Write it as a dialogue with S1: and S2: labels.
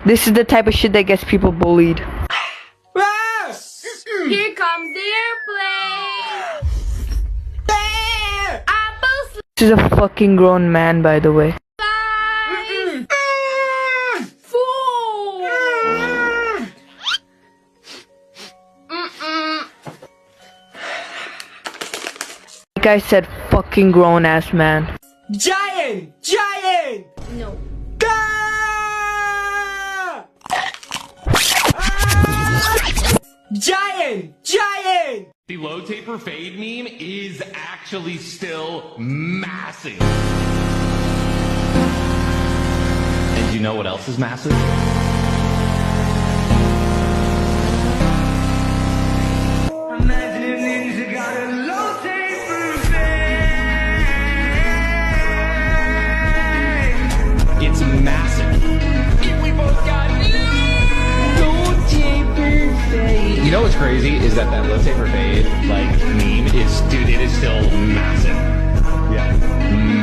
S1: This is the type of shit that gets people bullied.
S2: Here comes the airplane. Apples
S1: This is a fucking grown man, by the way.
S2: fly. Fool.
S1: Like I said, fucking grown ass man.
S3: Giant!
S2: No.
S3: Giant!
S4: The low taper fade meme is actually still massive. And you know what else is massive? It's massive. And we both got low taper fade. You know what's crazy is that low taper fade like meme is, dude, it is still massive. Yeah.